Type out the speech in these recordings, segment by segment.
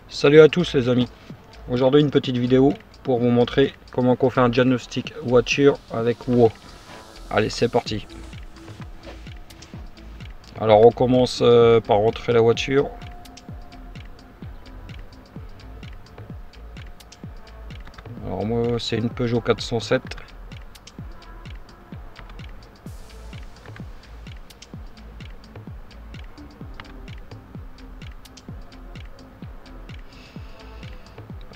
Salut à tous les amis, aujourd'hui une petite vidéo pour vous montrer comment on fait un diagnostic voiture avec WOA. Allez, c'est parti. Alors on commence par rentrer la voiture. Alors moi c'est une Peugeot 407.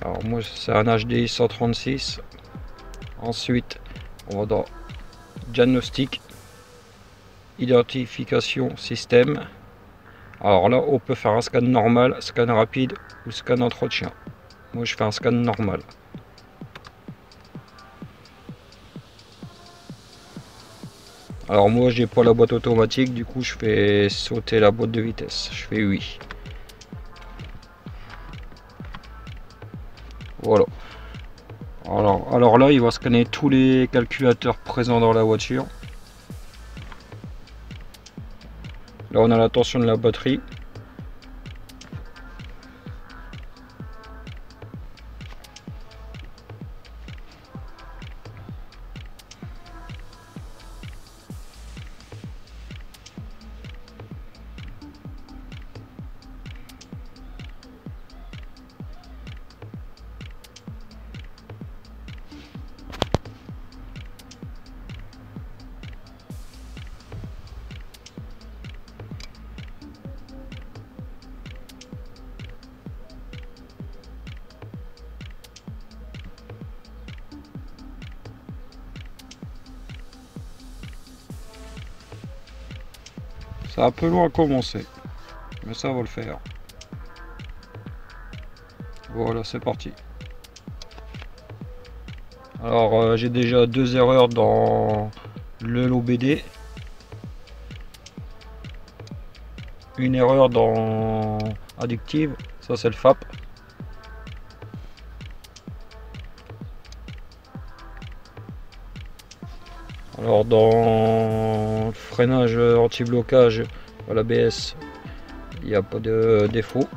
Alors moi c'est un HDI 136. Ensuite on va dans diagnostic, identification système. Alors là on peut faire un scan normal, scan rapide ou scan entretien. Moi je fais un scan normal. Alors moi j'ai pas la boîte automatique, du coup je fais sauter la boîte de vitesse, je fais oui. Voilà. Alors là il va scanner tous les calculateurs présents dans la voiture. Là on a la tension de la batterie. C'est un peu loin à commencer, mais ça va le faire. Voilà, c'est parti. Alors j'ai déjà deux erreurs dans le LOBD. Une erreur dans addictive, ça c'est le FAP. Alors dans le freinage anti-blocage à l'ABS, il n'y a pas de défaut.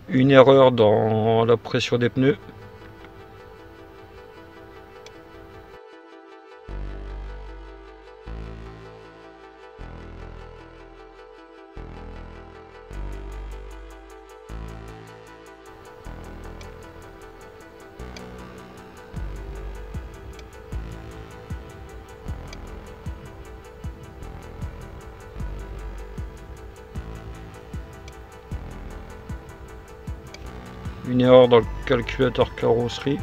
Une erreur dans la pression des pneus. Une erreur dans le calculateur carrosserie.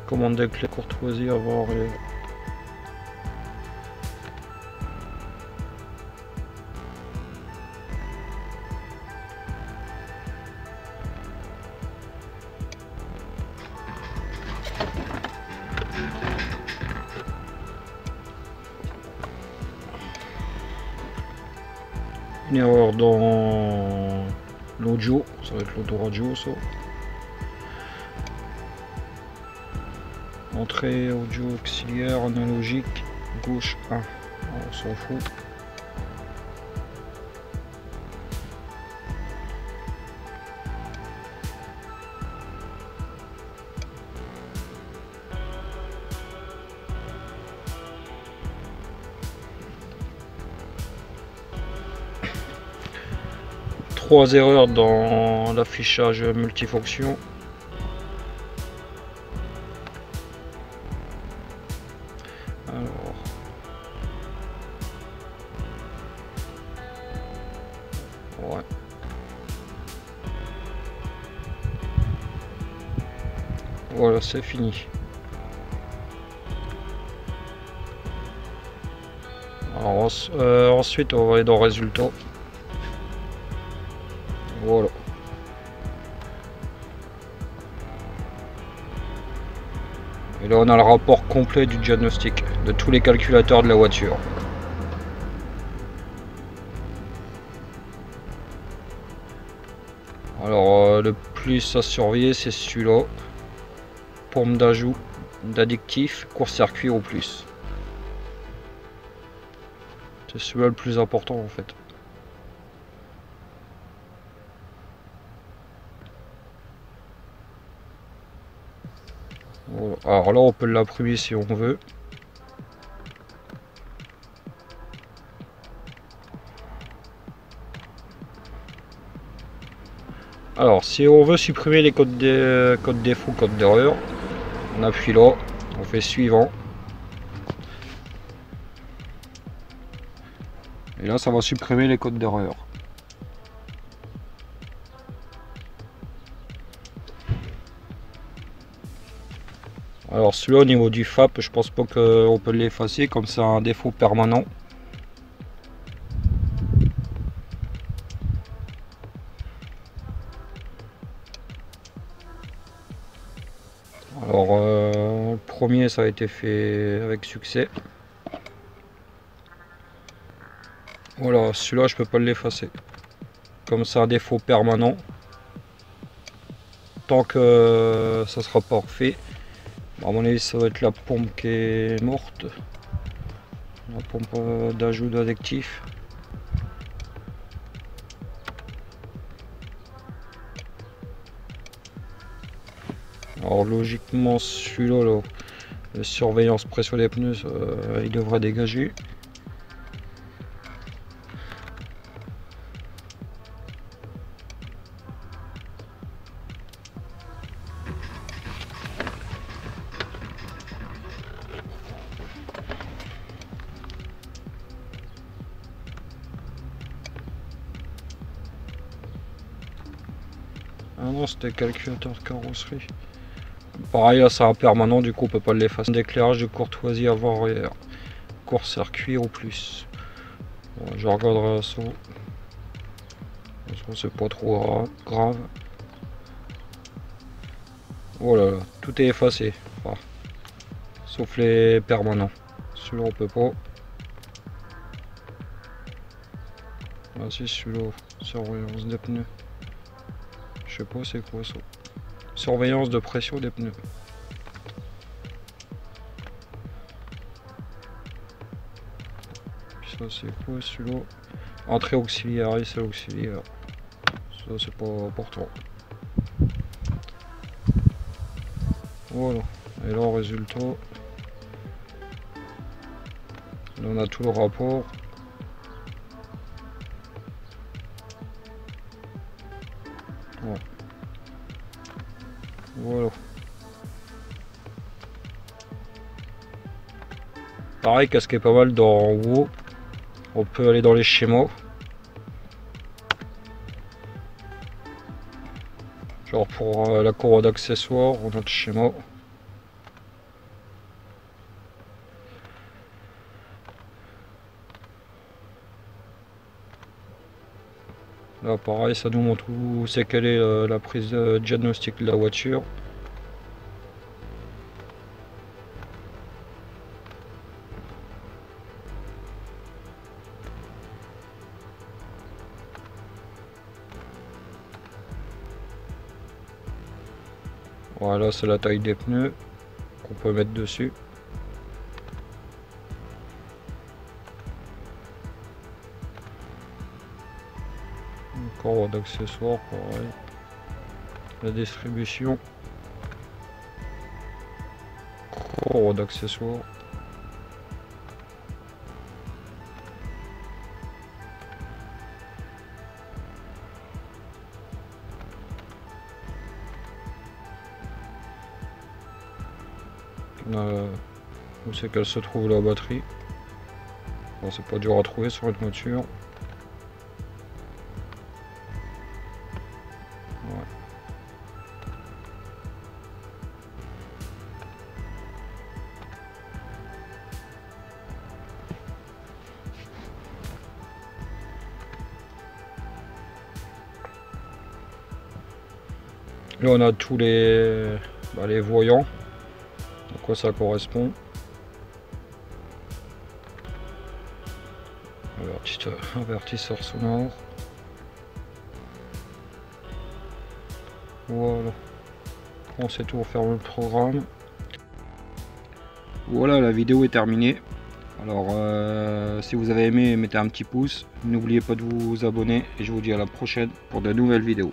Commande des clés courtoisie avant les... Une erreur dans l'audio, ça va être l'autoradio ça. Entrée audio auxiliaire analogique gauche 1, on s'en fout. Trois erreurs dans l'affichage multifonction. Alors, ouais. Voilà, c'est fini. Alors, ensuite, on va aller dans résultats. Voilà. Et là, on a le rapport complet du diagnostic de tous les calculateurs de la voiture. Alors, le plus à surveiller, c'est celui-là. Pompe d'ajout d'additifs, court-circuit au plus. C'est celui-là le plus important en fait. Voilà. Alors là, on peut l'imprimer si on veut. Alors, si on veut supprimer les codes défauts, codes d'erreur, on appuie là, on fait suivant. Et là, ça va supprimer les codes d'erreur. Alors celui-là au niveau du FAP, je pense pas qu'on peut l'effacer comme c'est un défaut permanent. Alors le premier ça a été fait avec succès. Voilà, celui-là je peux pas l'effacer. Comme c'est un défaut permanent. Tant que ça sera pas refait. À mon avis ça va être la pompe qui est morte. La pompe d'ajout d'additifs. Alors logiquement celui-là, là, la surveillance pression des pneus, il devrait dégager. Ah non, c'était calculateur de carrosserie. Pareil, là c'est un permanent, du coup on peut pas l'effacer. D'éclairage de courtoisie avant-arrière. Court-circuit au plus. Bon, je regarderai ça. C'est pas trop grave. Voilà, tout est effacé. Enfin, sauf les permanents. Celui-là on peut pas. Ah si, celui-là, surveillance des pneus. Je sais pas c'est quoi ça. Surveillance de pression des pneus. Puis ça c'est quoi celui-là? Entrée auxiliaire, et c'est auxiliaire. Ça c'est pas important. Voilà. Et là en résultat, là on a tout le rapport. Ouais. Voilà. Pareil, qu'est-ce qui est pas mal dans WoW, on peut aller dans les schémas. Genre pour la courroie d'accessoires, on a le schéma. Là pareil, ça nous montre où c'est quelle est la prise de diagnostic de la voiture. Voilà, c'est la taille des pneus qu'on peut mettre dessus. Courroie d'accessoires, pareil. La distribution. Courroie d'accessoires. Où c'est qu'elle se trouve la batterie. Bon, c'est pas dur à trouver sur une voiture. Ouais. Là on a tous les voyants, à quoi ça correspond. Avertisseur sonore. Voilà. Bon, c'est tout, on ferme le programme. Voilà, la vidéo est terminée. Alors si vous avez aimé, mettez un petit pouce. N'oubliez pas de vous abonner et je vous dis à la prochaine pour de nouvelles vidéos.